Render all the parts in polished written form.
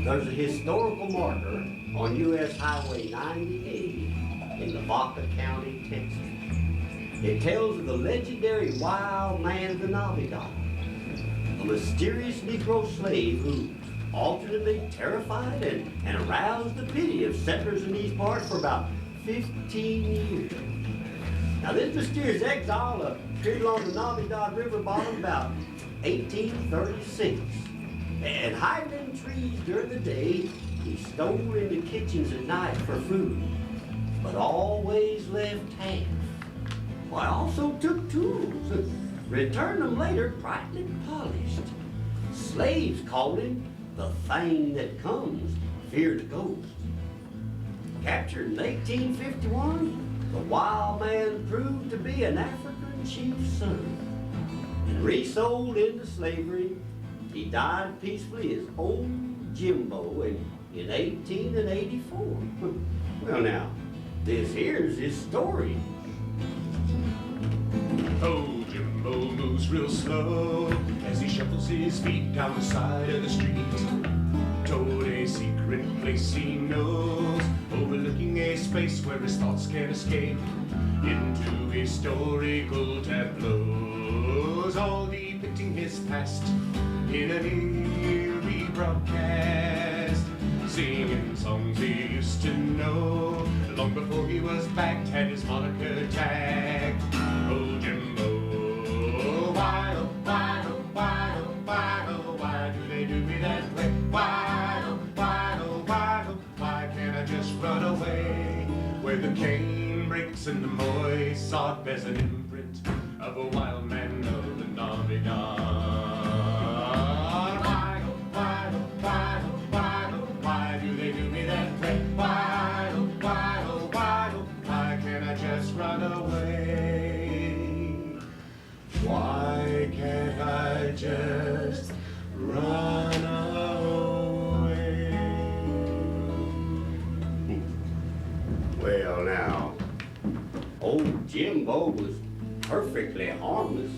There's a historical marker on U.S. Highway 98 in Lavaca County, Texas. It tells of the legendary wild man of the Navidad, a mysterious Negro slave who alternately terrified and aroused the pity of settlers in these parts for about 15 years. Now, this mysterious exile appeared along the Navidad River bottom about 1836. And hiding in trees during the day, he stole into kitchens at night for food, but always left half. Well, I also took tools, returned them later brightly polished. Slaves called him the thing that comes, fear the ghost. Captured in 1851, the wild man proved to be an African chief's son. And resold into slavery, he died peacefully as old Jimbo in 1884. Well now, this here's his story. Oh, Jimbo moves real slow as he shuffles his feet down the side of the street toward a secret place he knows, overlooking a space where his thoughts can't escape into historical tableaus, all depicting his past in an eerie broadcast, singing songs he used to know long before he was backed, had his moniker tagged. Oh, Jimbo, why, oh, why, oh, why, oh, why, oh, why do they do me that way? Why, oh, why, oh, why, oh, why can't I just run away? Where the cane breaks and the moist sod bears an imprint of a wild man of the Navidad. Why, oh, why, oh, why, oh, why, oh, why do they do me that way? Why, oh, why, oh, why, oh, why can't I just run away? Why can't I just run away? Well now, old Jimbo was perfectly harmless.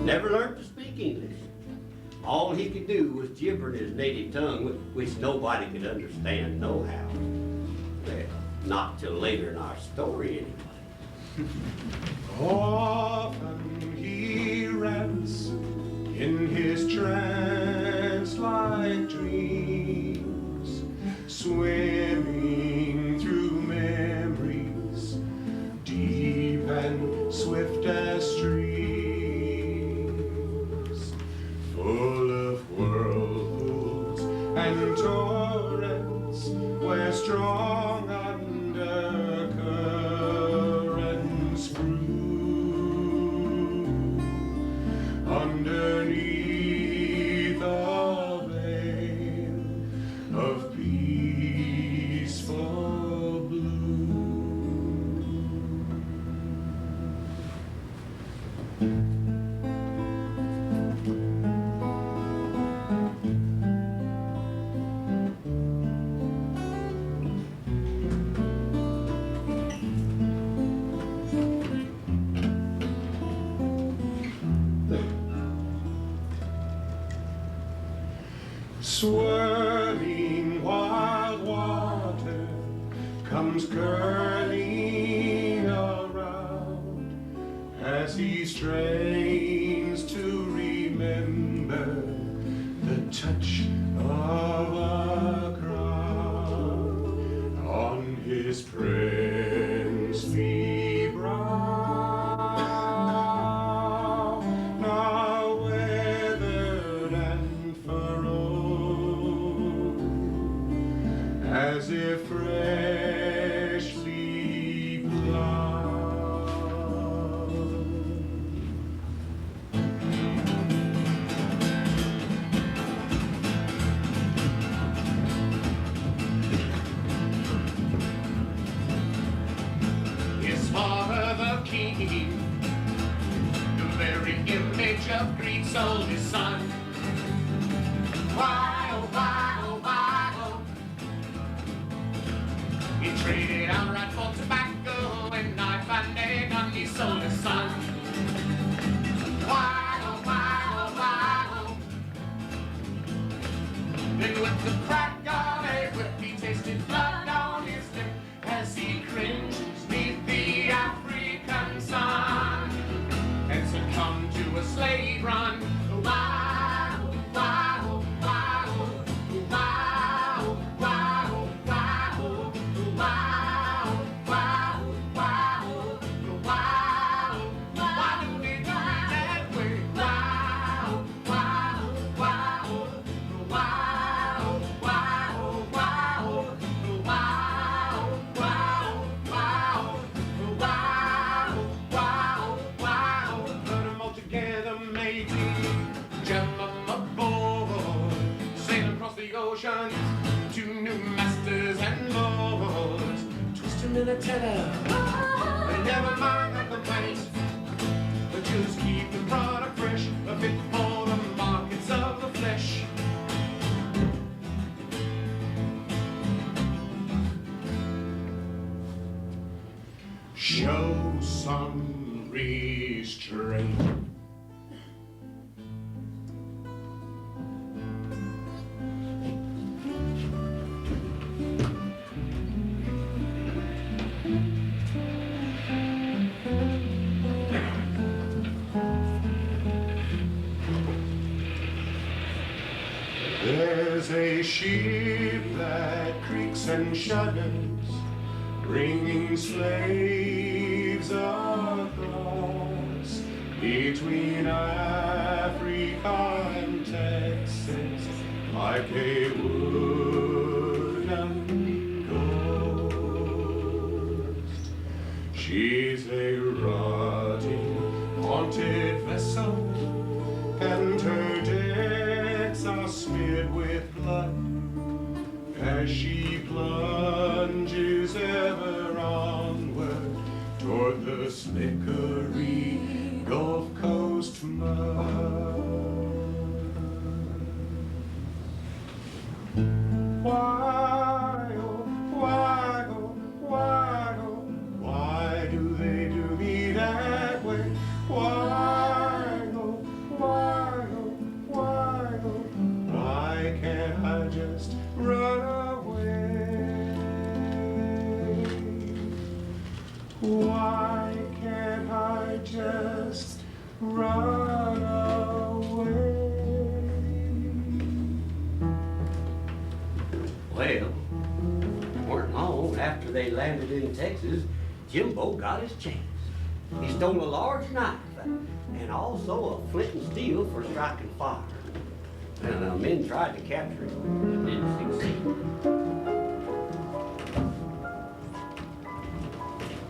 Never learned to speak English. All he could do was gibber in his native tongue, which nobody could understand nohow. Well, not till later in our story, anyway. Often he rants in his trance-like dreams, swimming through memories, deep and swift as streams, full of whirlpools and torrents, where strong undercurrents brew underneath a veil of peaceful blue. Swirling wild water comes curling around as he strains to remember the touch of a crown on his princely brow, now weathered and furrowed, as if freshly plowed. His father the king, the very image of greed, sold his son. Why, oh, why, oh, why, oh. He traded outright for tobacco when knife and egg on his soda sun. Why, oh, why, oh, why, oh. Then with the crack of a whip, he tasted blood on his lip as he cringed beneath the African sun and succumbed to a slave run. Why, oh, why, oh, why, oh, why, oh, why, oh, why, oh, why, oh, why, oh, why, oh, why, oh, why do they do it that way? Why, oh, why, oh, why, oh, why, oh, why, oh, why, oh, why, oh, why, oh, why, oh, put 'em all together, maybe jam 'em aboard, sail across the ocean to new masters and lords, twist 'em in a tether, and never mind the complaints, but just keep the product fresh, a fit for the markets of the flesh. Show some restraint. There's a ship that creaks and shudders, bringing slaves across between Africa and Texas, like a wooden ghost. She's a rotting, haunted vessel, and her decks are smeared with blood as she plunges ever onward toward the slickery Gulf Coast mud. Why, oh, why, oh, why, oh, why do they do me that way? Why, oh, why, oh, why, oh, why can't I just run away? Why can't I just run away? Well, weren't long after they landed in Texas, Jimbo got his chance. He stole a large knife and also a flint and steel for striking fire. And the men tried to capture him, but didn't succeed.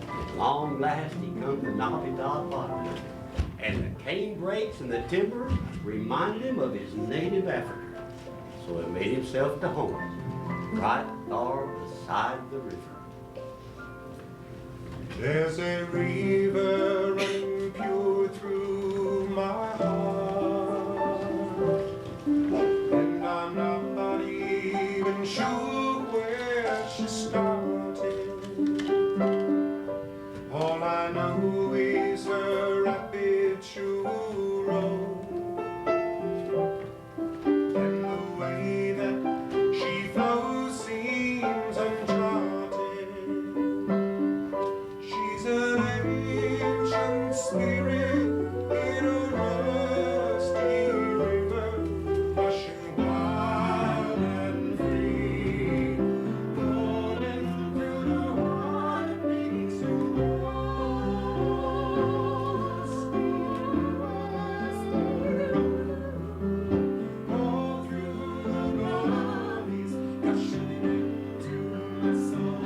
At long last, he come to Navidad Bottom, and the cane brakes and the timber reminded him of his native Africa. So he made himself to home, right there beside the river. There's a river running pure through my heart, and I'm not even sure where she started. All I know is her rapid true roll, and the way that she flows seems uncharted. She's an ancient spirit in a rusty river, rushing wild and free, rolling through the water beats and walls. All through the valleys, gushing into my soul.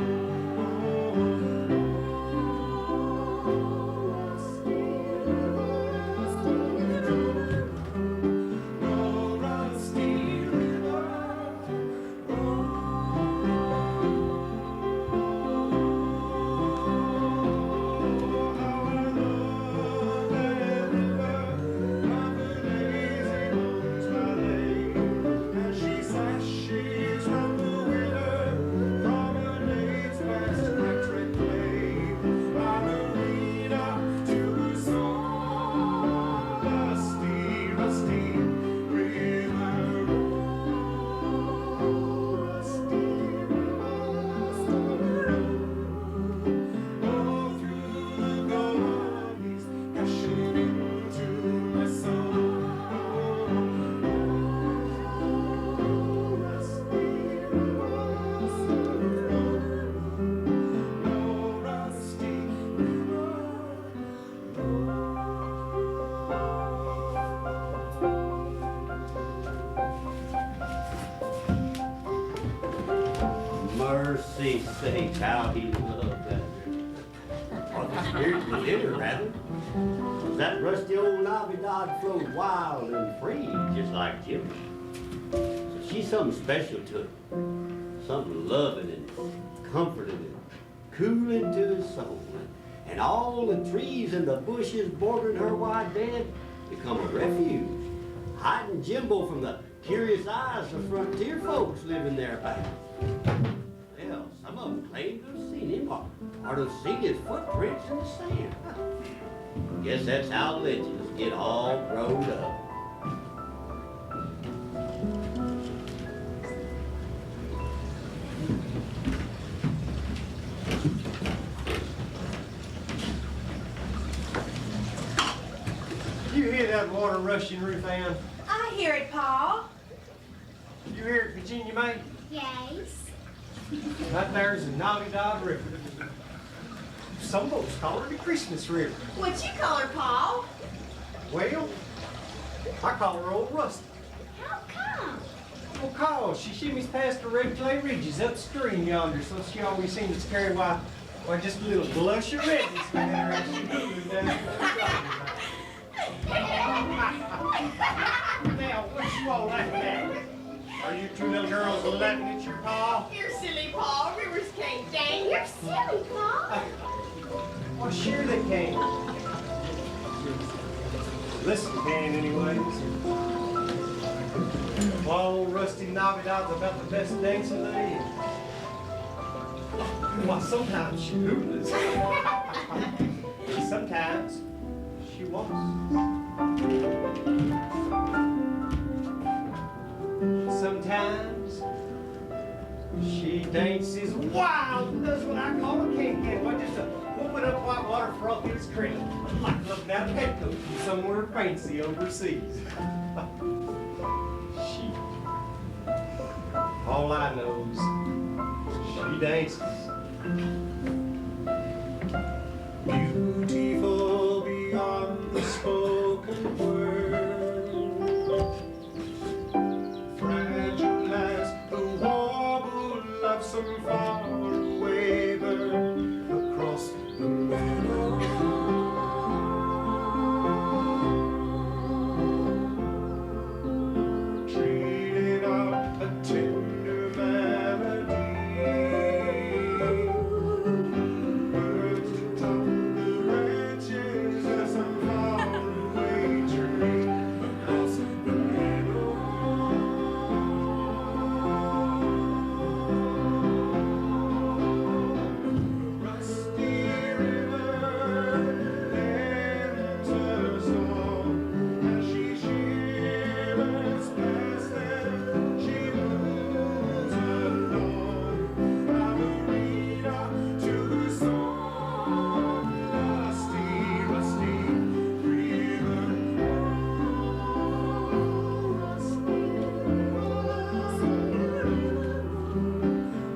She sashes from the winter, promenades sakes, how he loved that river. Or the spirit within her, rather. 'Cause that rusty old Navidad flowed wild and free, just like Jimmy. So she's something special to him. Something loving and comforting and cooling to his soul. And all the trees and the bushes bordering her wide bed become a refuge, hiding Jimbo from the curious eyes of frontier folks living thereabouts. Well, some of them claim to have seen him or to have seen his footprints in the sand. Guess that's how legends get all grown up. You hear that water rushing, Ruth Ann? I hear it, Paul. You hear it, Virginia May? Yes. Right there's the Navidad River. Some folks call her the Christmas River. What you call her, Paul? Well, I call her Old Rusty. How come? Well, 'cause she shimmies past the red clay ridges upstream yonder, so she always seems to carry why just a little blush of redness with her as she moves down the Now, what you all laughing at? Are you two little girls laughing at your pa? You're silly, Paul. Rivers can't dang. You're silly, Paul. Well, sure they can. Listen, can anyways. Well, old Rusty Navidad's about the best dancer there is. Well, sometimes she hoopers. Sometimes she walks. Sometimes she dances wild and does what I call a can-can. Why, just a whooping up white water frog in his cradle, like looking out a petticoat from somewhere fancy overseas. She, all I know is she dances. Beautiful beyond the spoken word, fragile as the warble of some faraway bird across the meadow. Treated out a tender melody. Birds atop the branches of some faraway tree across the meadow. Rusty river enters on as she shivers past them. She moves along, ballerina to the song. Rusty, rusty river. Rusty,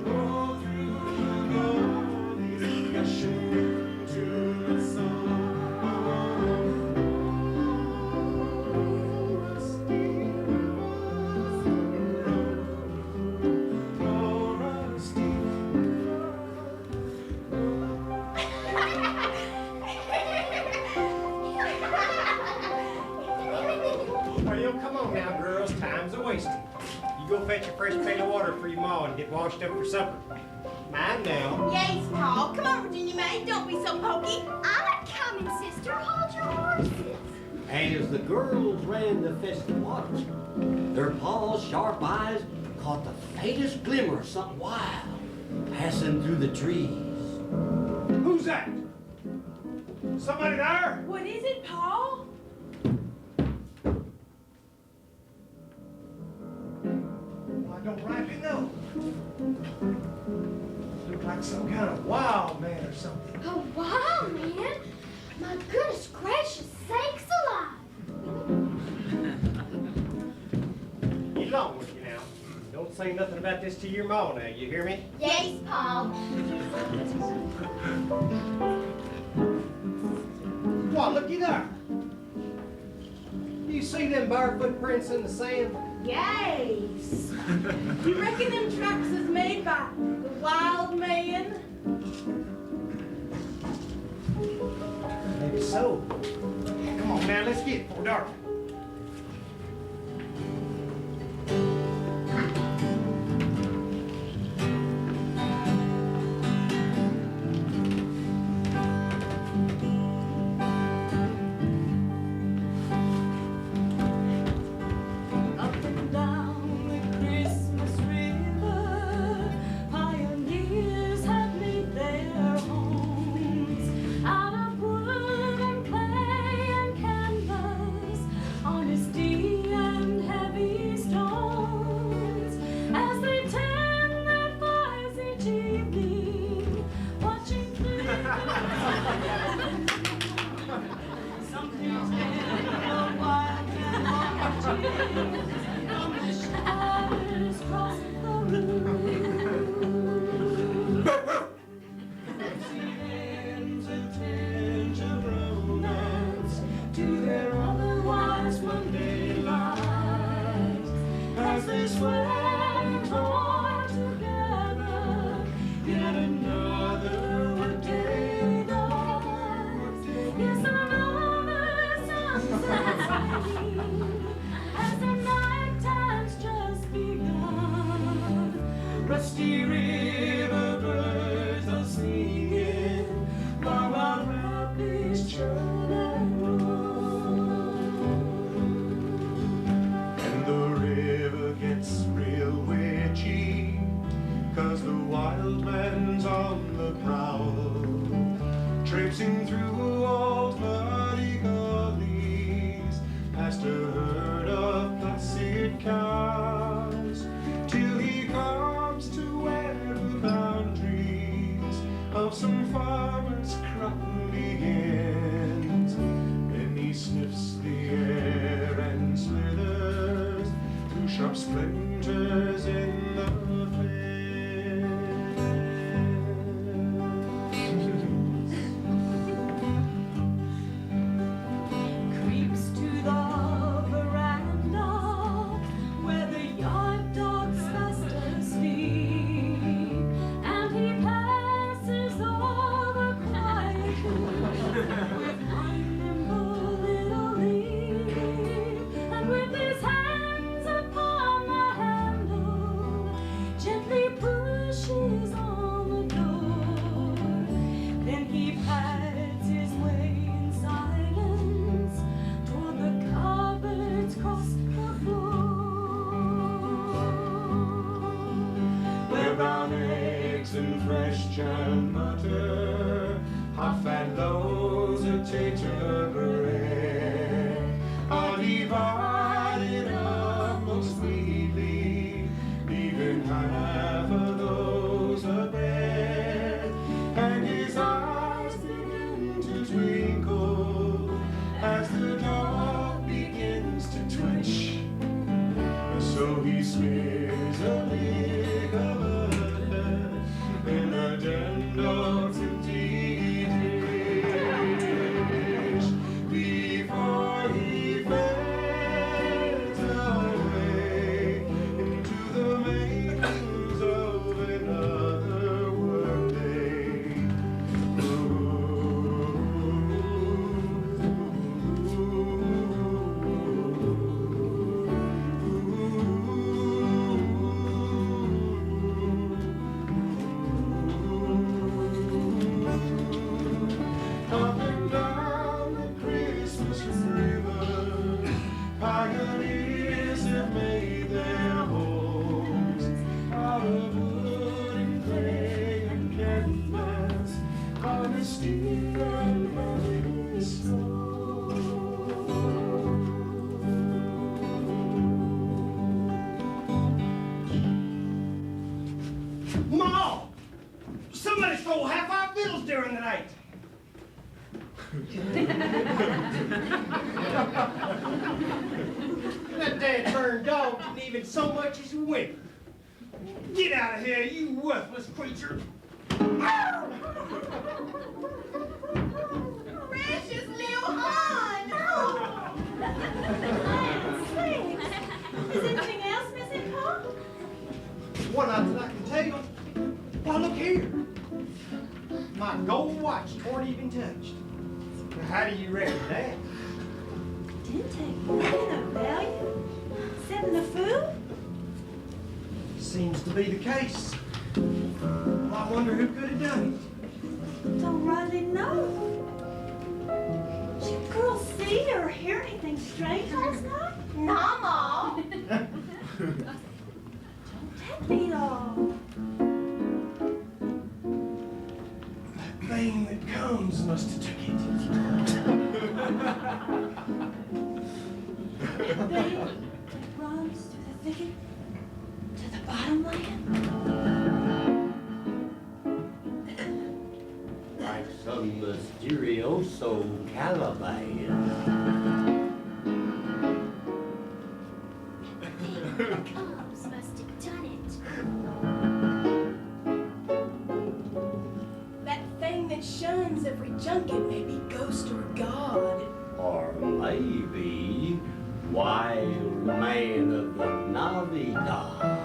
all through the golden gushing to the song. Rusty, oh, rusty. Well, yo, come on now, girls. Time's a wasting. You go fetch a fresh pail of water for your ma and get washed up for supper. Mind now. Yes, Paul. Come on, Virginia May. Don't be so pokey. I'm coming, sister. Hold your horses. As the girls ran to fetch the water, their pa's sharp eyes caught the faintest glimmer of something wild passing through the trees. Who's that? Somebody there? What is it, Paul? Well, I don't rightly know. Look like some kind of wild man or something. Oh, wow, man. My goodness gracious sakes alive. Get along with you now. Don't say nothing about this to your ma now, you hear me? Yes, Paul. What, looky there. You see them bare footprints in the sand? Yes. You reckon them tracks is made by the wild man? Maybe so. Come on now, let's get it before dark. That dead burned dog didn't even so much as whimper. Get out of here, you worthless creature. Precious little hon. Is anything else, Miss Income? One of them I can tell you. Why, My gold watch weren't even touched. How do you reckon that? Didn't take nothing of value, except the food? Seems to be the case. Well, I wonder who could have done Don't rightly know. Did you girls see or hear anything strange last night? Nah, Ma. Don't take me off. That thing that comes must have took it. That thing that runs through the thicket to the bottom land? Like some mysterioso Caliban. That comes must have done it. That thing that shuns every junket may be ghost or god. Or maybe Wild Man of the Navidad.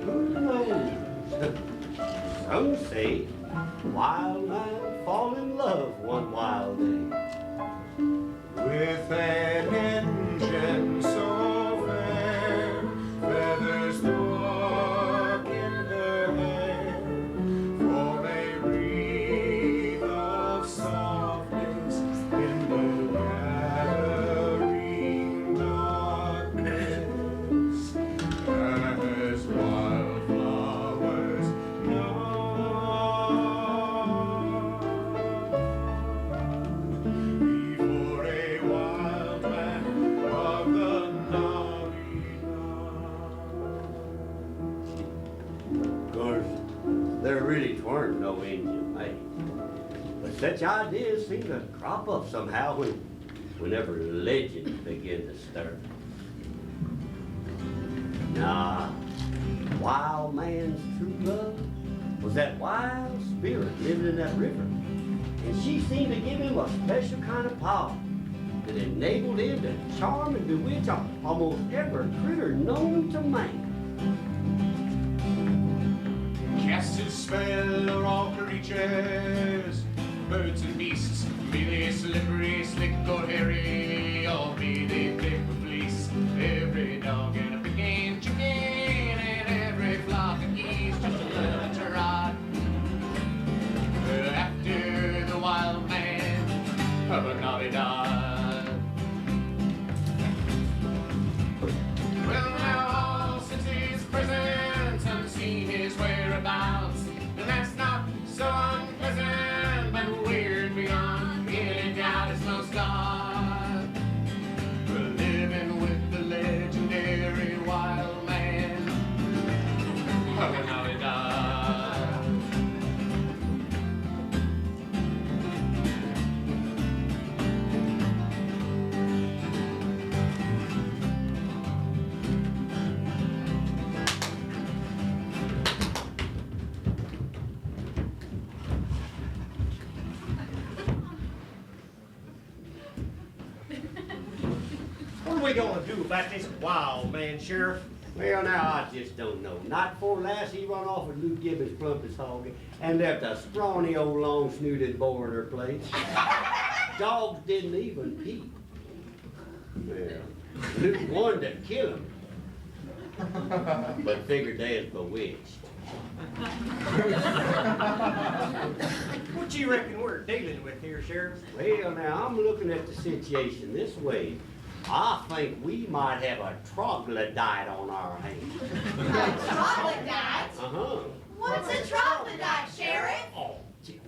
Who knows? Some say wild man fall in love one wild day. With an engine so fair, feathers flock in her hair, for a wreath of softness in the gathering darkness, as wildflowers before a wild man of the Navidad. Of course, there really weren't no engine made. But such ideas seem to crop up somehow whenever legends begin to stir. Nah, wild man's true love was that wild spirit living in that river. And she seemed to give him a special kind of power that enabled him to charm and bewitch almost every critter known to man. Cast his spell o'er all creatures, birds and beasts, be they slippery, slick or hairy, or be they thick or fleece. Every dog and a picking chicken, and every flock of geese just a little to rot. After the wild man of a Navidad. Well, now all since his presence unseen his whereabouts, and that's not so unpleasant, but weird beyond any doubt. It's no start. We're living with the legendary wild man of a Navidad. What are we gonna do about this wild man, Sheriff? Well, now, I just don't know. Night before last, he run off with Lou Gibbons' plumpest hog and left a scrawny old long-snooted boar in her place. Dogs didn't even peep. Well, Lou wanted to kill him, but figured they was bewitched. What you reckon we're dealing with here, Sheriff? Well, now, I'm looking at the situation this way. I think we might have a troglodyte on our hands. Troglodyte? Uh-huh. What's a troglodyte, Sheriff? Oh, gee.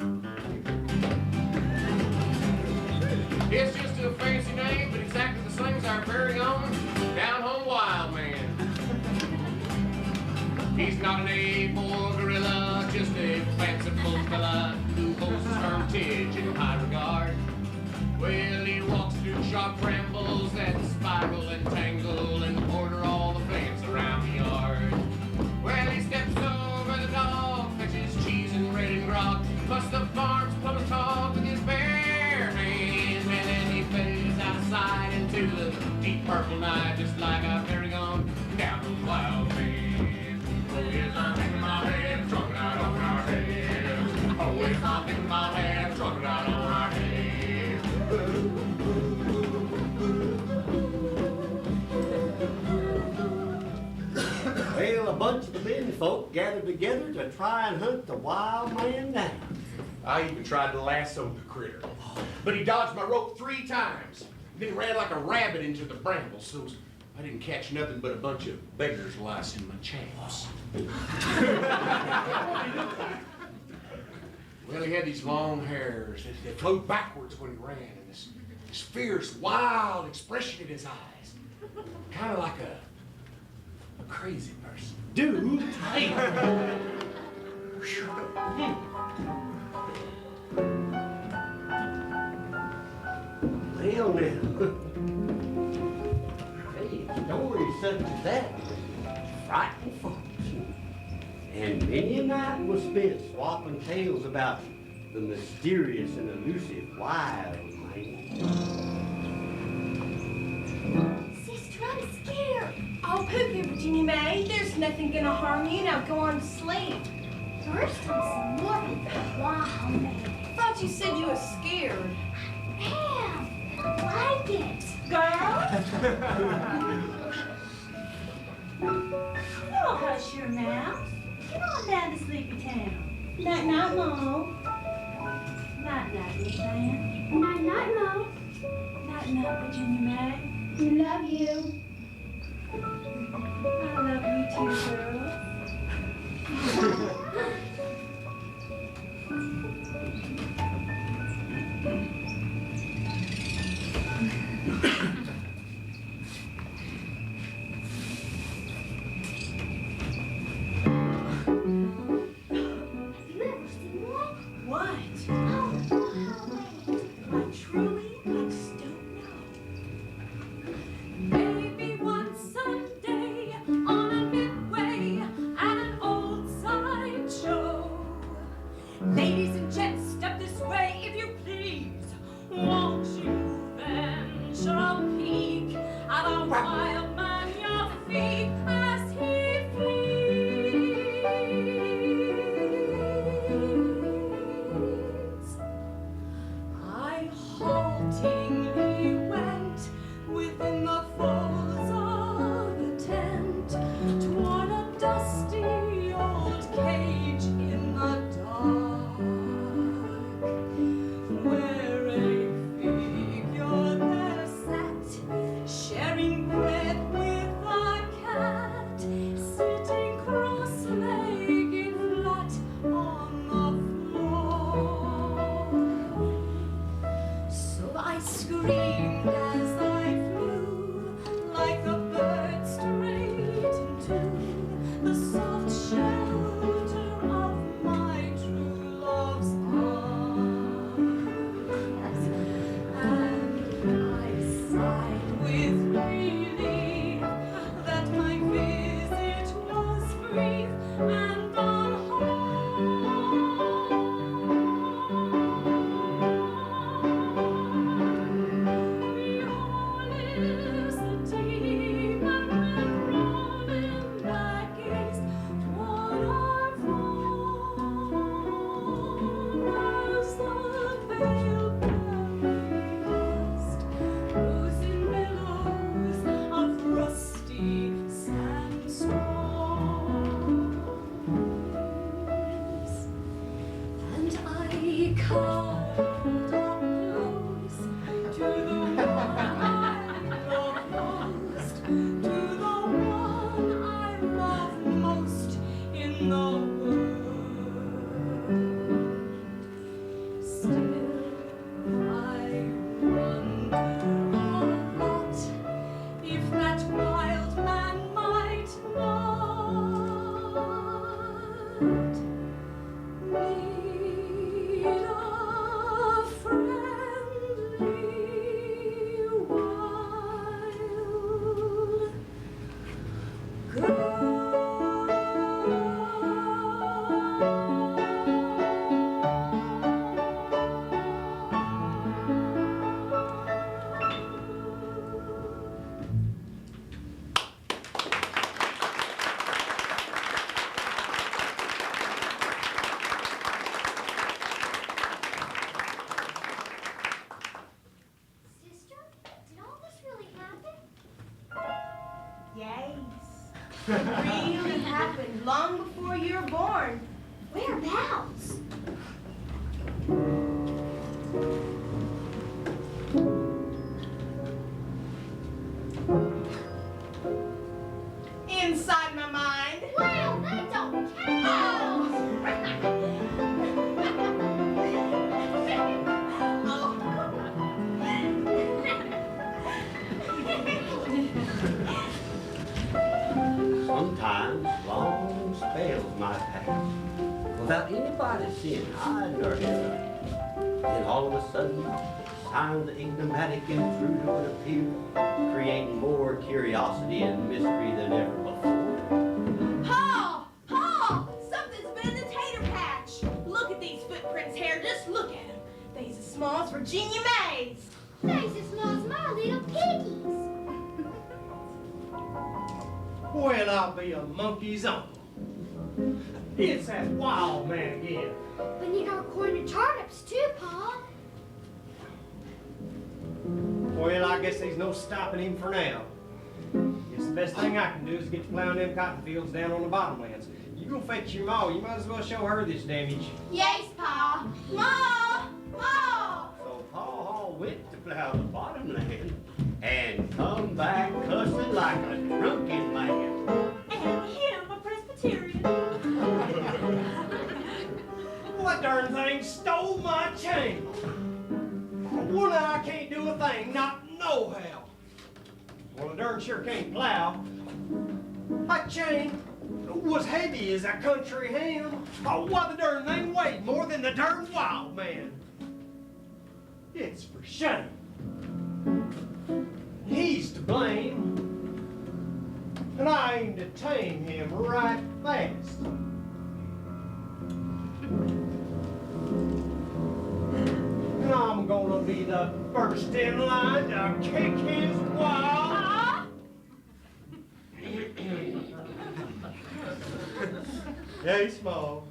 It's just a fancy name, but exactly the same as our very own down-home wild man. He's not an ape or gorilla, just a fanciful fella who holds his hermitage in high regard. Well, he walks sharp brambles that spiral and tangle and border all the fence around the yard. bunch of the men folk gathered together to try and hunt the wild man down. I even tried to lasso the critter, but he dodged my rope 3 times, then ran like a rabbit into the brambles, so I didn't catch nothing but a bunch of beggars lice in my chaps. Well, he had these long hairs that flowed backwards when he ran, and this fierce, wild expression in his eyes. Kind of like a crazy person. Dude, well now, hey, stories such as that frighten folks. And many a night was spent swapping tales about the mysterious and elusive wild man. Sister, I'm scared. Oh, poo-poo, Virginia May. There's nothing gonna harm you. Now go on to sleep. First, tell me some more about the wild man. Thought you said you was scared. Damn, I like it. Girl? Don't hush your mouth. Get on down to Sleepy Town. Night-night, Mom. Night-night, Miss Ann. Night, night, Mom. Night-night, Virginia May. Love you. I love you too, girl. You ever seen one? What? Oh, wait. I truly, I just don't know. Maybe one Sunday on a midway at an old side show. Ladies and gents, step this way if you please. Won't you venture a peek at a wild man your feet as he flees? I haltingly went within the folds of the tent toward a dusty old cage in the dark, where a figure there sat, sharing bread with a cat, sitting cross-legged flat on the floor. So I screamed as I flew, like a bird straight into the soft shelter of my true love's arms. And I sighed with relief that my visit was brief and we all lives the deep and when rolling back east toward our farm as the pale prairie dust rose in billows of rusty sandstorms. And I cuddled up close to the one I love most, to the one I love most in the world. Still, I wonder a lot if that wild man might not need a friendly Sister, did all this really happen? Yes. really happened long before you were born. Whereabouts? Inside my mind. Well, that don't count. Sometimes long spells might pass without anybody seeing hide nor hair. Then all of a sudden, signs of enigmatic intruder would appear, creating more curiosity and mystery than ever before. Paul! Paul! Something's been in the tater patch. Look at these footprints here. Just look at them. They's as small as Virginia maize. They's as small as my little piggies. Well, I'll be a monkey's uncle. It's that wild man again. We need our corn and turnips too, Pa. Well, I guess there's no stopping him for now. Guess the best thing I can do is get to plowing them cotton fields down on the bottomlands. You go fetch your ma, you might as well show her this damage. Yes, Pa. Ma! Ma! So Paw Haw went to plow the bottomland and come back cussing like a drunken man. And him a Presbyterian. Well, that darn thing stole my chain. One eye can't do a thing, not nohow. Well, the darn sure can't plow. That chain was heavy as a country ham. Oh, why the darn thing weighed more than the darn wild man. It's for shame. He's to blame. And I aim to tame him right fast. And I'm gonna be the first in line to kick his wild. Hey, small.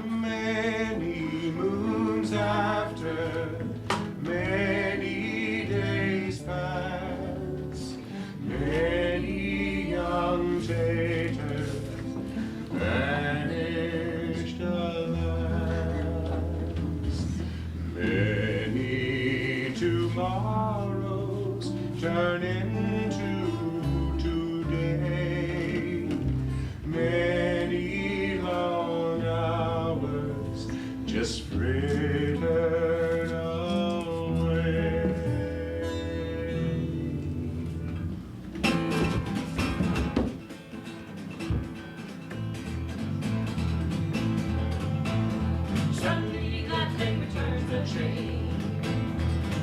Many moons after, many days pass, many young taters vanished alas. Many tomorrows turn into today. Many long hours just frittered away. Suddenly that thing returns the chain.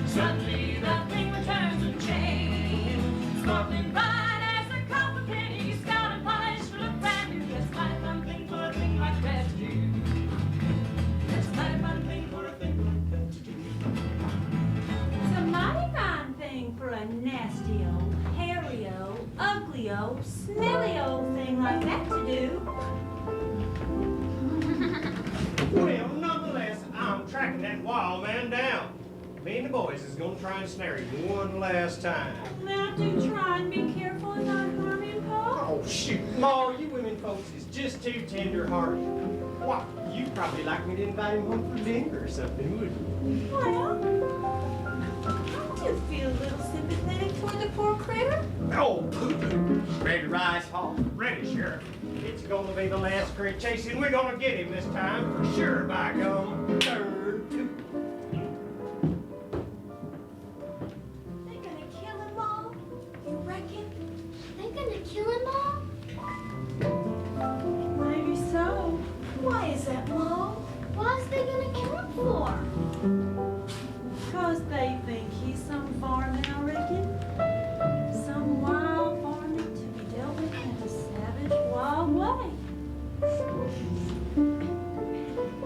Suddenly that thing returns the chain. Sparkling bright as a copper penny, scout and polished look brand new. That's quite a fun thing for a thing like that to do. That's quite a fun thing for a thing like that to do. It's a mighty fine thing for a nasty old, hairy old, ugly old, smelly old thing like that to do. Well, nonetheless, I'm tracking that wild man down. Me and the boys is gonna try and snare him one last time. Now do try and be careful and not harm him, Paul. Oh, shoot. Ma, you women folks is just too tender-hearted. Why, you'd probably like me to invite him home for dinner or something, wouldn't you? Well, I do feel a little sympathetic toward the poor critter. Oh, poo-poo. Ready to rise, Paw? Ready, Sheriff. It's gonna be the last great chasing. We're gonna get him this time, for sure, by gum. They're gonna kill him all, you reckon? They gonna kill him all? Maybe so. Why is that, Mom? What's they gonna kill him for? 'Cause they think he's some farming, I reckon. Some wild farming to be dealt with in a savage, wild way.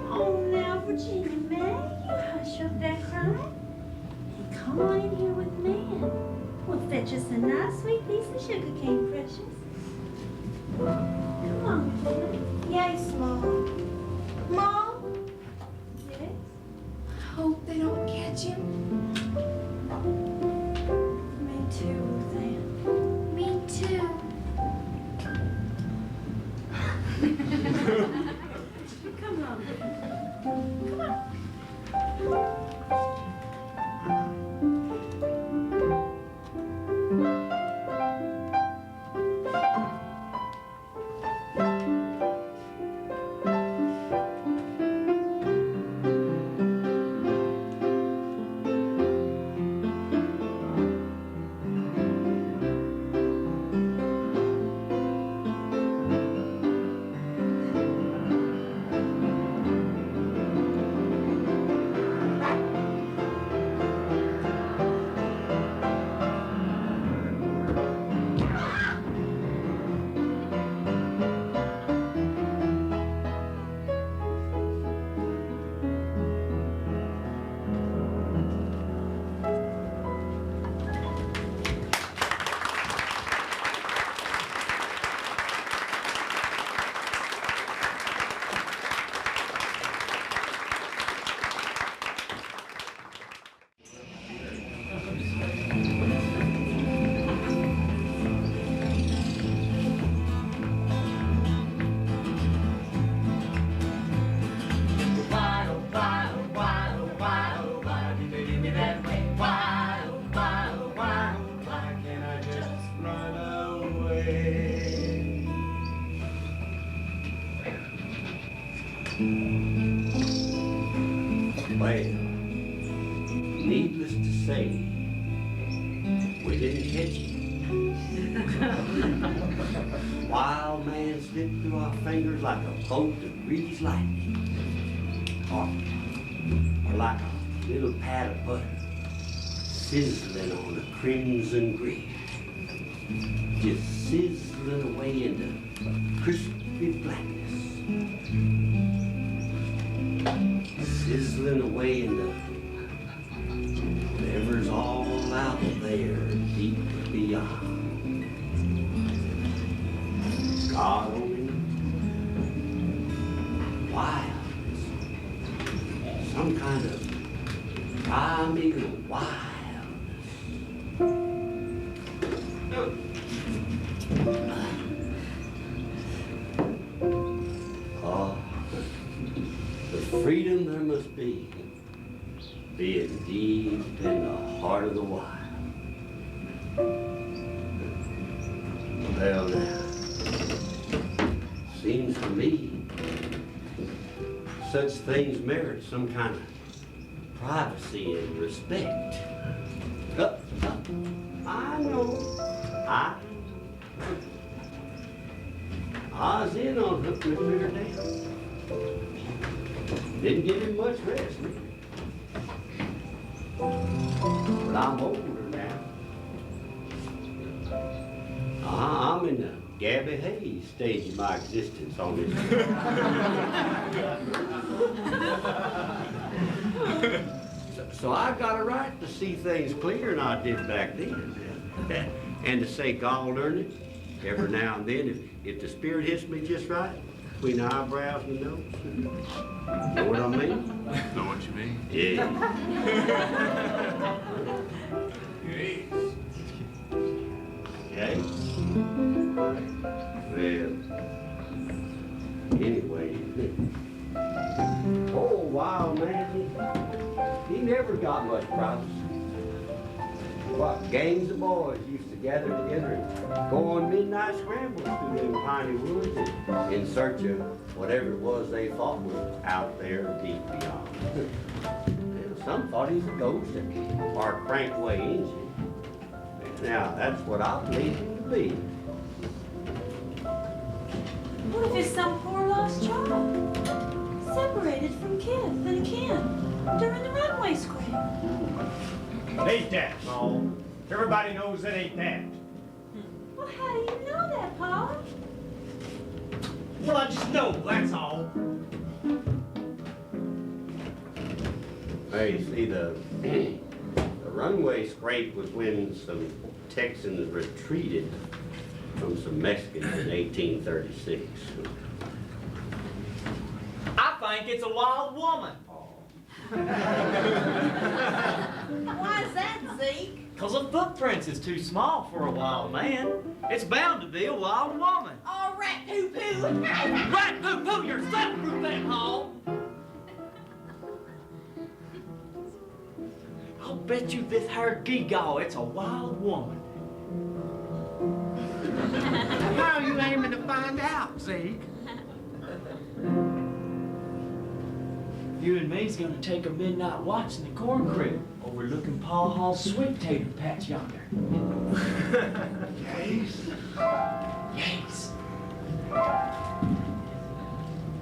Oh, now, Virginia May, you hush up that crying. And come on in here with Man. We'll fetch us a nice sweet piece of sugar cane, precious. Come on, Virginia. Yes, Mom. Mom? Yes? Hope they don't catch him. Me too, Ruth Ann. Me too. Well, needless to say, we didn't catch him. Wild man slipped through our fingers like a bolt of greased lightning. Or like a little pat of butter sizzling on a crimson grill. Just sizzling away into crispy blackness. Sizzling away into whatever's all out there deep beyond. God only knows. Wildness. Some kind of primeval wildness. Oh, the freedom there must be, being deep in the heart of the wild. Well now, seems to me such things merit some kind of privacy and respect. I know. I was in on hooking the critter down. Didn't give him much rest, neither. But I'm older now. I'm in the Gabby Hayes stage of my existence on this. So I've got a right to see things clearer than I did back then. And to say God darn it, every now and then, if the spirit hits me just right, between the eyebrows and the nose. Know what I mean? Know what you mean? Yeah. Okay. Well, anyway, oh, wild man, he never got much privacy. What, gangs of boys used to gather together and go on midnight scrambles through them piney woods in search of whatever it was they thought was out there deep beyond. Well, some thought he was a ghost or a crank-way engine. Now, that's what I believe him to be. What if it's some poor lost child? Separated from kith and kin during the runway scramble? Ain't that, Paul? Everybody knows it ain't that. Well, how do you know that, Pa? Well, I just know, that's all. Hey, see, the runway scrape was when some Texans retreated from some Mexicans in 1836. I think it's a wild woman. Why is that, Zeke? Because the footprints is too small for a wild man. It's bound to be a wild woman. Oh, rat poo-poo. Right, poo-poo yourself, Ruth Van Hall. bet you this her gewgaw, it's a wild woman. How are you aiming to find out, Zeke? You and me's gonna take a midnight watch in the corn crib, overlooking Pa Hall's sweet tater patch yonder. Yes. Yes.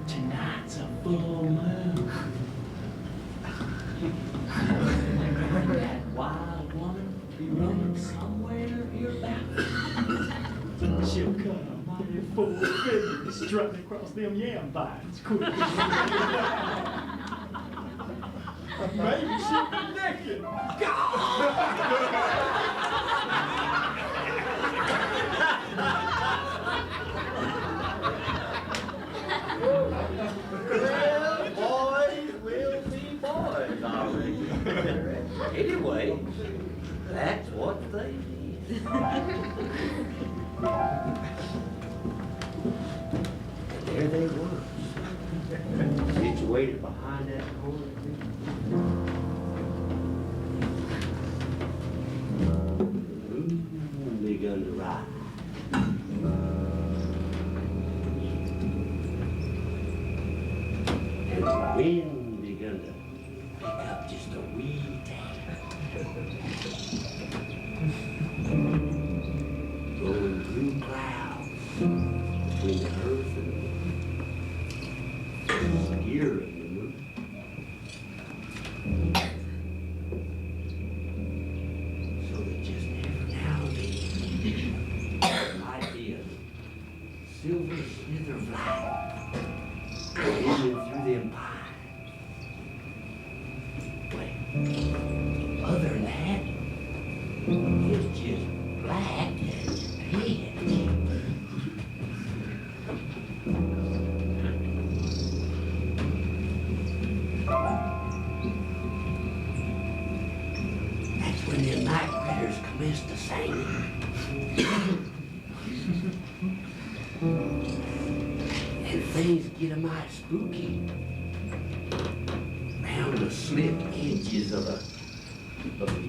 Tonight's a full moon. That wild woman be roaming somewhere hereabout. She'll cut a mighty full figure strutting across them yam vines quick. Maybe she'll be naked. Well, boys will be boys, I reckon. Anyway, that's what they did. And there they were, situated behind that corner. The moon begun to rise. And the wind begun to pick up just a wee tad. Going through clouds between the earth and the moon. Obscuring the moon. So that just every now and then there might be a silver slither of light hidden through them pines. Well, other than that, it's just black and pitch. That's when them night critters commenced to sing. And things get a mite spooky round the slit edges of a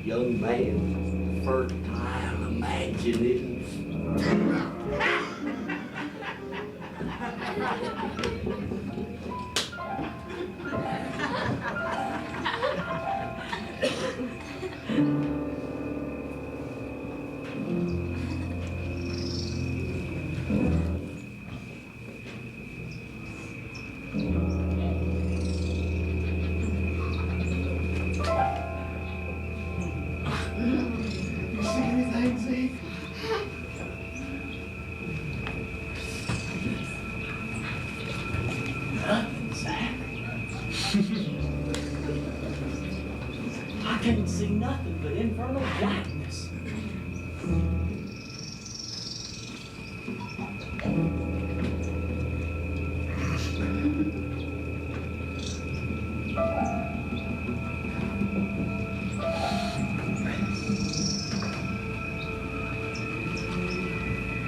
young man's fertile imaginings. I can't see nothing but infernal blackness.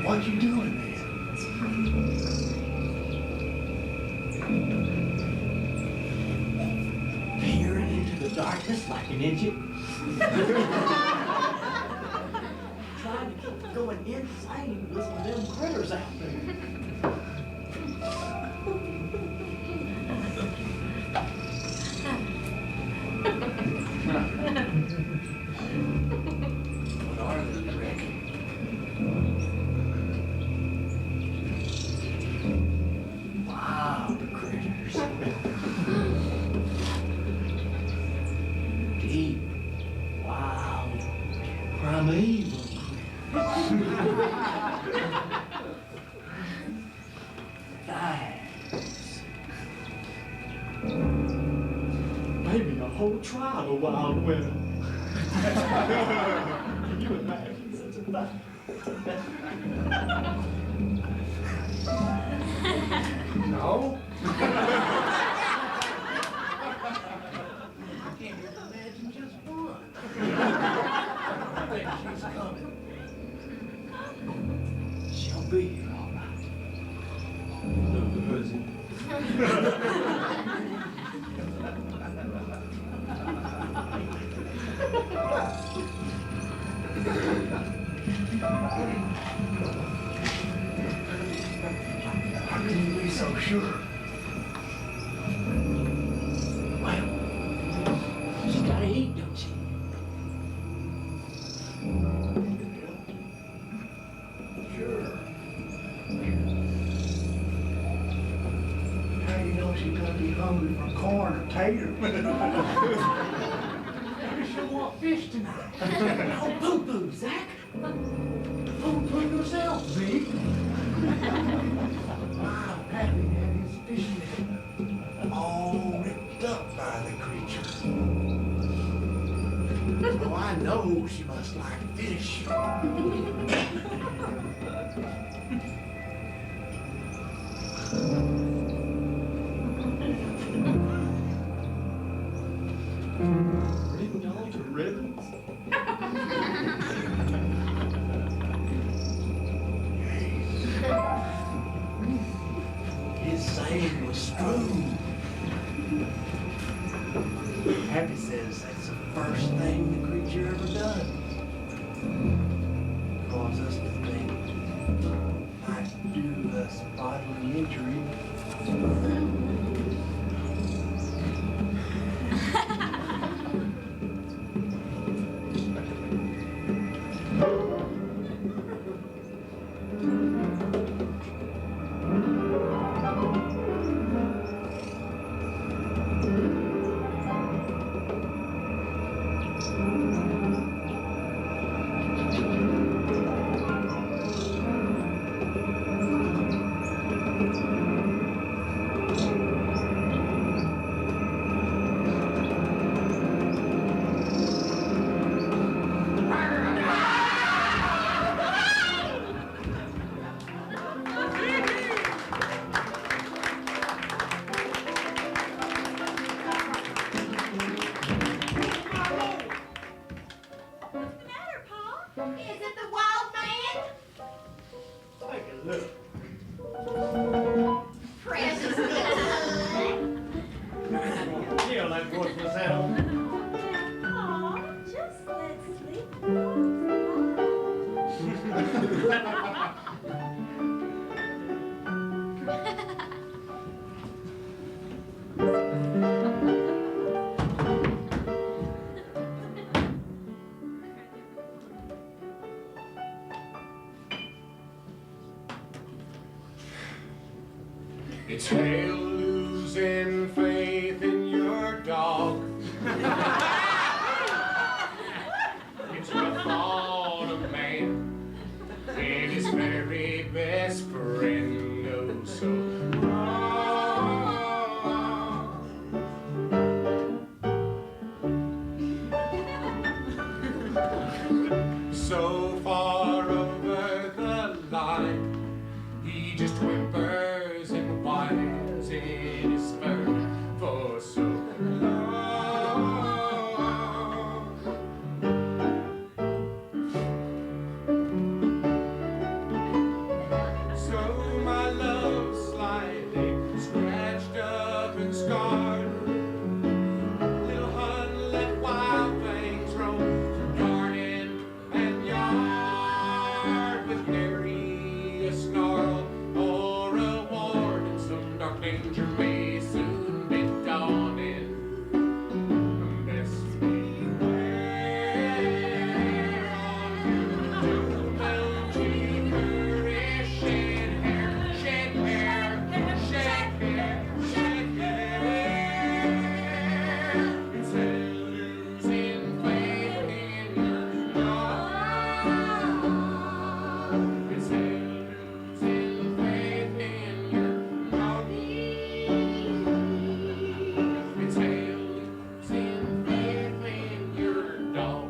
What you doing, man? Peering into the darkness like an idiot. Trying to keep going insane with some of them critters out there. What are they, you reckon? Wild critters. Deep, wild, primeval critters. Maybe a whole tribe of wild women. Can you imagine such a thing? No? I can't even imagine just one. I think she's coming. She'll be here, all right. No, cousin. so sure. Well, she's gotta eat, don't she? Sure. How do you know she's gonna be hungry for corn or tater? Maybe she'll want fish tonight. Oh, poo-poo, Zach. Poo-poo yourself, Zeke. Wow, Pappy had his fishing net all ripped up by the creature. Oh, I know she must like fish. Written onto ribbons? His saying was true. Happy says that's the first thing the creature ever done. Cause us to think might do us bodily injury. It's hell losing faith in your dog. It's the thought of man and his very best friend knows so wrong. So far over the line, he just whimpers and whines in his fur for so long. So my love's slightly scratched up and scarred. Little hun, let wild things roam through garden and yard with nary a snarl or a warning. Some dark danger may soon be dawning. Best beware on you, cheeker, shed hair, shed hair, shed hair, shed hair. It's losing faith in your dog. It's losing faith in your dog. It's losing faith in your dog.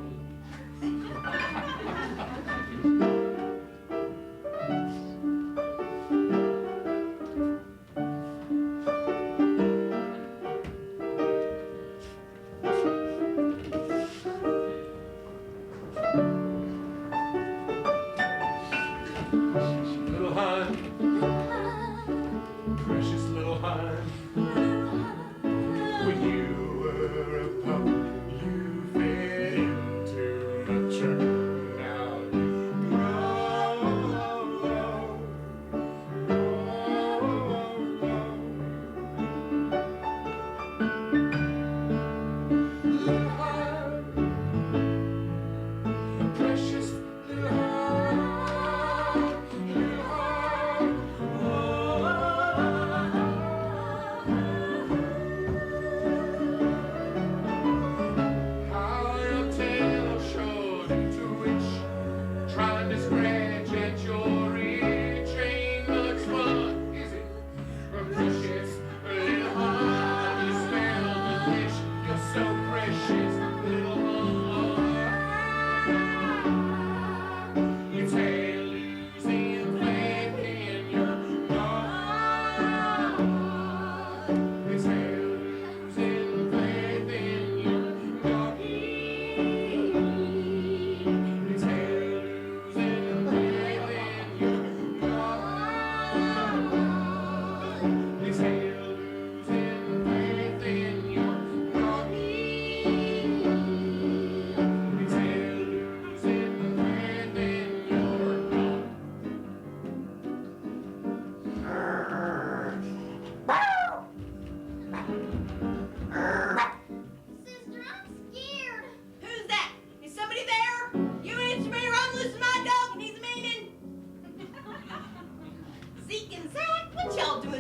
Little hun, precious little hun, when you were a pup, you fed into the church. Now you grow.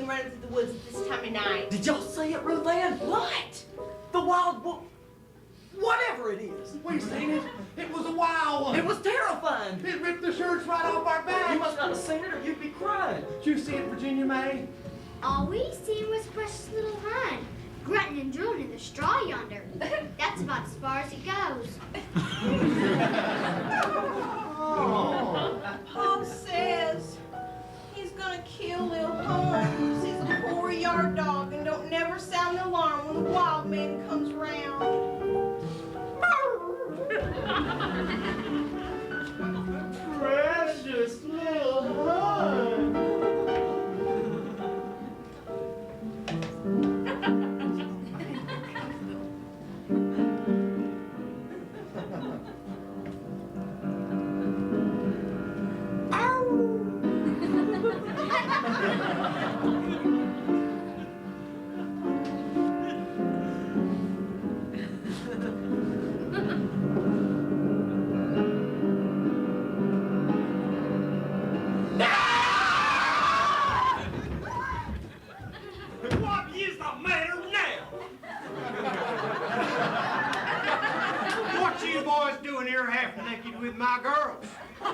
seen running through the woods at this time of night. Did y'all see it, Ruth Ann? What? The wild boar. Whatever it is. We seen it. It was a wild one. It was terrifying. It ripped the shirts right off our backs. You must not have seen it or you'd be crying. Did you see it, Virginia May? All we seen was precious little Hun, grunting and drooling in the straw yonder. That's about as far as it goes. Pop says he's gonna kill Lil Holmes. He's a poor yard dog and don't never sound the alarm when the wild man comes round. Precious little Hun. What is the matter now? What you boys doing here half naked with my girls? It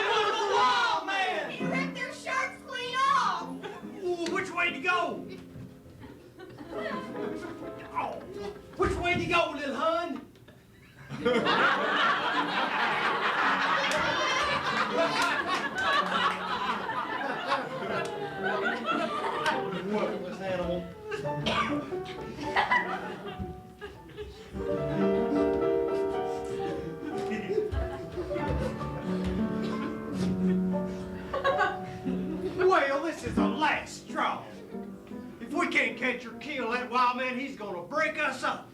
was the wild man! He ripped their shirts clean off. Ooh, which way to go? Oh, which way to go, little Hun? Worthless animal. Well, this is the last straw. If we can't catch or kill that wild man, he's gonna break us up.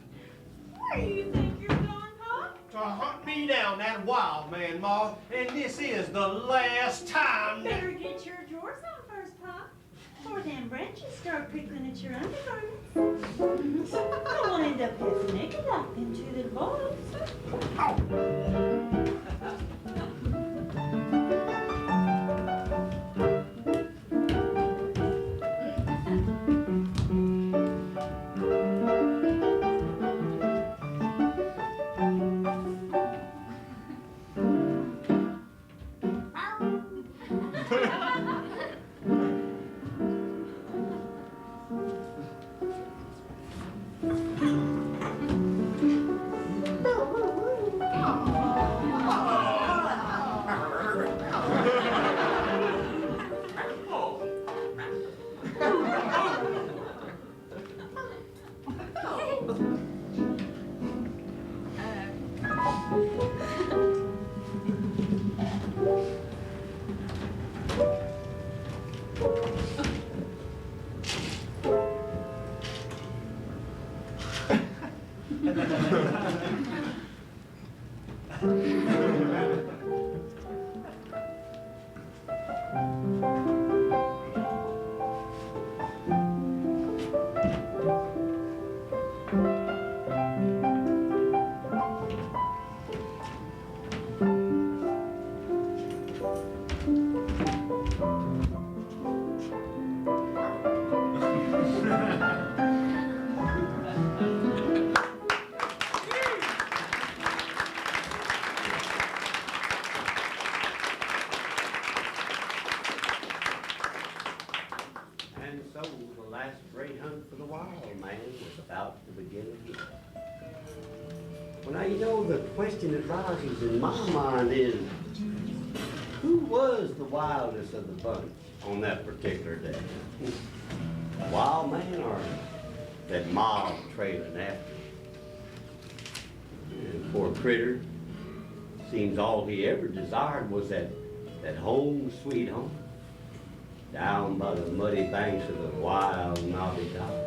Where do you think you're going, Pop? To hunt me down, that wild man, Ma. And this is the last time. Better get your drawers on first, Pop. Before them branches start prickling at your undergarments. I won't end up half naked like them two little boys. And so the last great hunt for the wild man was about to begin again. Well, now, you know, the question that rises in my mind is, who was the wildest of the bunch on that particular day? The wild man or that mob trailing after him? And poor critter, seems all he ever desired was that home sweet home, down by the muddy banks of the wild Navidad.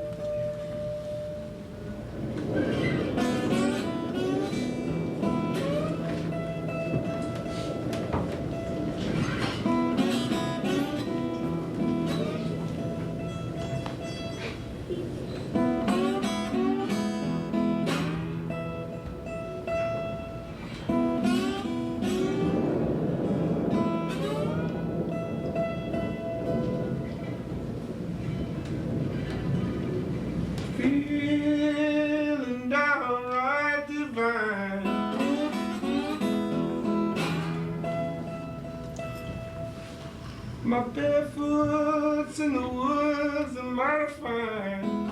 My barefoot's in the woods and mighty fine.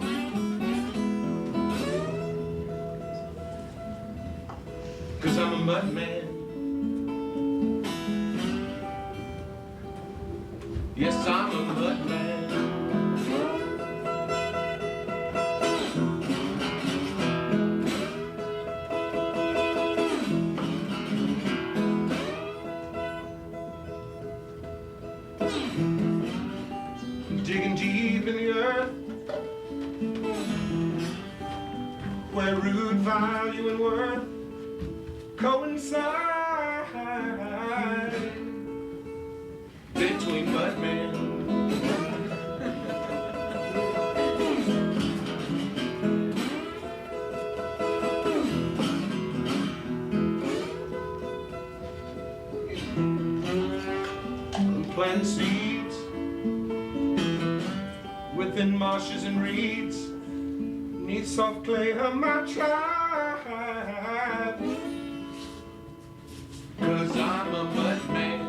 Cause I'm a mud man. Yes, I'm a mud man. Digging deep in the earth, where root, value, and worth coincide between mud men. Plant seeds within marshes and reeds, neath soft clay of my tribe. Cause I'm a mud man.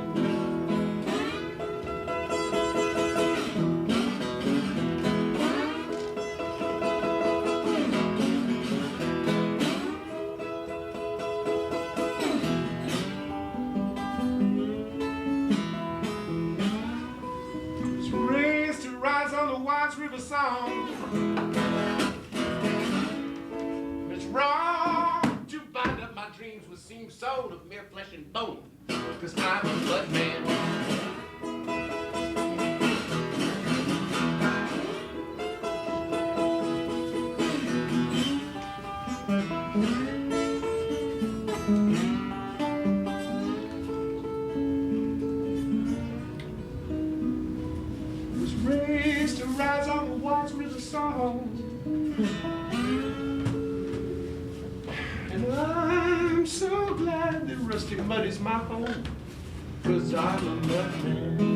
Was raised to rise on the Wise River Song. It's wrong to bind up my dreams with seam sewed of mere flesh and bone. Cause I'm a mud man. Was raised to rise on the Wise River Song. And I'm so glad that rusty mud is my home. Cause I'm a mud man.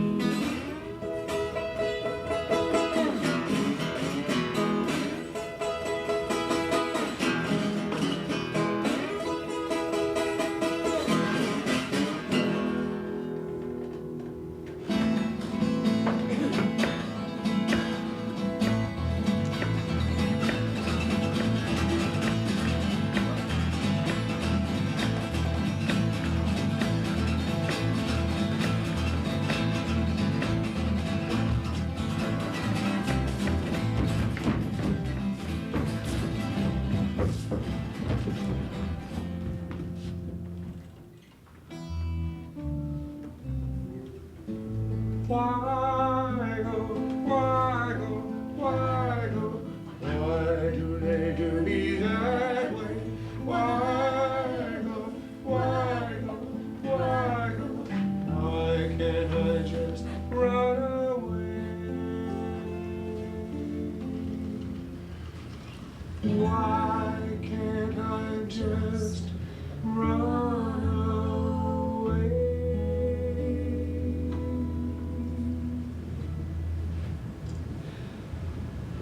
Why go, why go, why go? Why do they do me that way? Why go, why go, why go? Why can't I just run away? Why can't I just run away?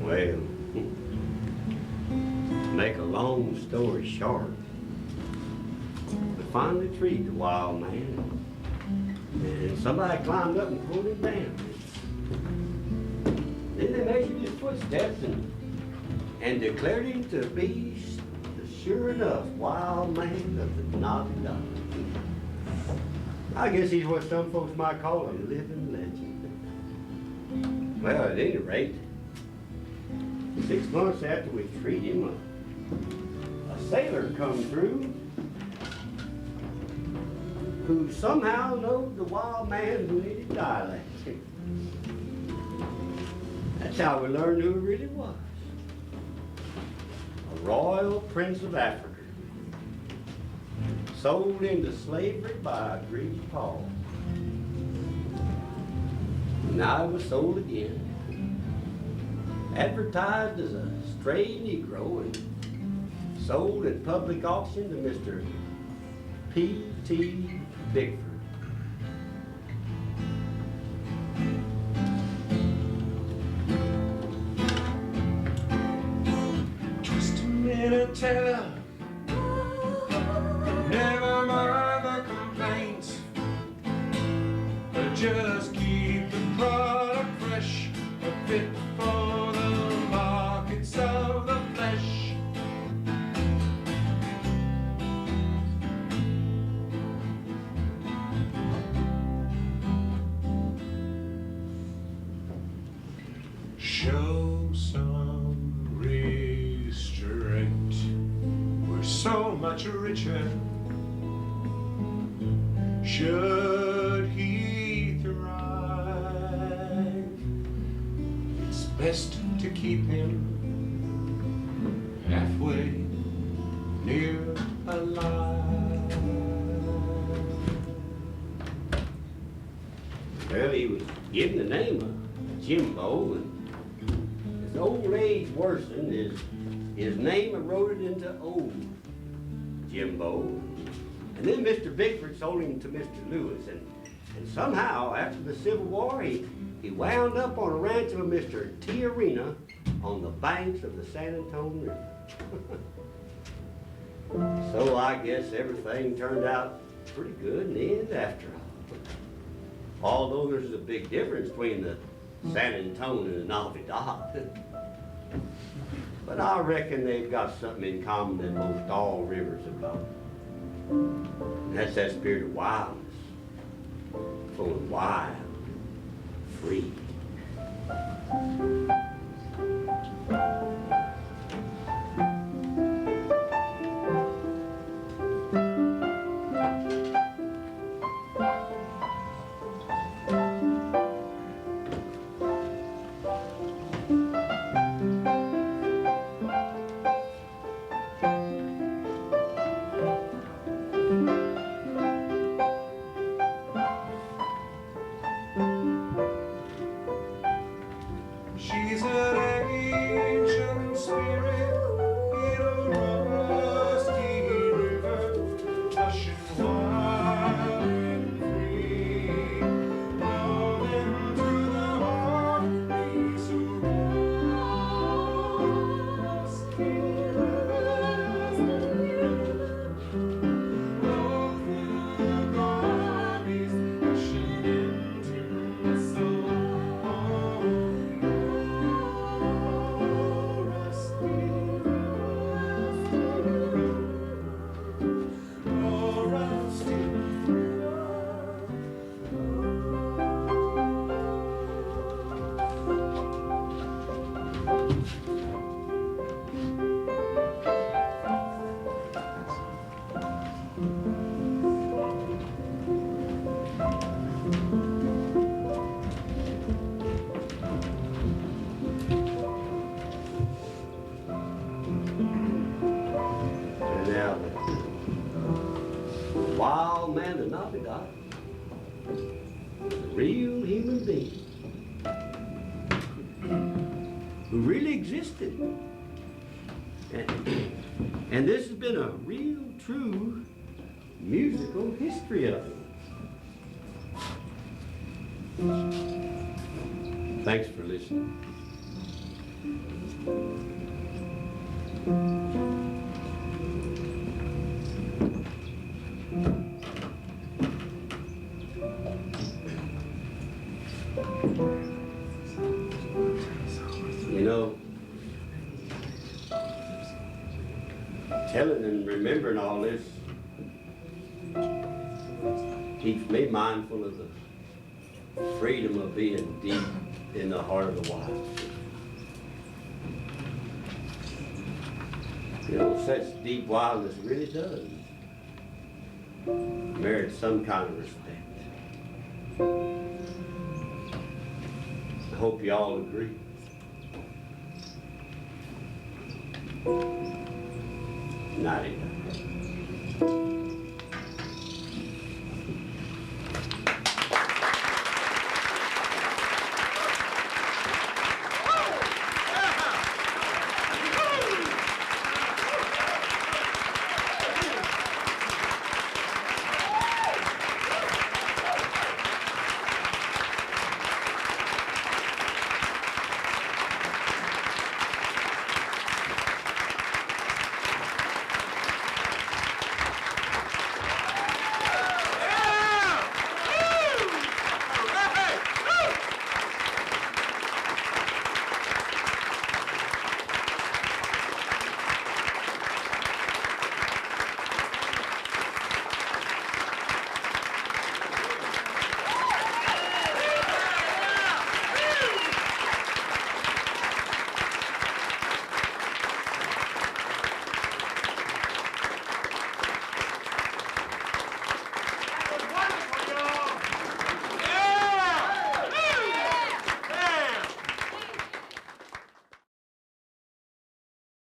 Well, to make a long story short, we finally treed the wild man, and somebody climbed up and pulled him down. Then they measured his footsteps and declared him to be the sure enough wild man of the Navidad. I guess he's what some folks might call a living legend. Well, at any rate, 6 months after we freed him, a sailor come through who somehow knowed the wild man who needed dialect. That's how we learned who he really was. A royal prince of Africa, sold into slavery by a greedy Paul. Now he was sold again, advertised as a stray Negro and sold at public auction to Mr. P.T. Bickford. Just a minute, Taylor. Never mind the complaints, but just keep the product fresh, fit for the markets of the flesh. Show some restraint. We're so much richer. Should he thrive, it's best to keep him halfway near alive. Well, he was given the name of Jimbo, and as old age worsened, his name eroded into Old Jimbo. And then Mr. Bickford sold him to Mr. Lewis, and somehow, after the Civil War, he wound up on a ranch of a Mr. T. Arena on the banks of the San Antonio River. So I guess everything turned out pretty good in the end after all. Although there's a big difference between the San Antonio and the Navidad. But I reckon they've got something in common that most all rivers have got. And that's that spirit of wildness, flowing wild, free. She's an ancient spirit in a rusty river, rushing wild and free, rolling through the harmonies of rusty roll through the armies, rushing into the soul. Now, the wild man of the Navidad was a real human being who really existed. And this has been a real, true musical history of him. Thanks for listening. You know, telling and remembering all this keeps me mindful of the freedom of being deep in the heart of the wild. You know, such deep wildness really does merit some kind of respect. I hope you all agree. Nighty night.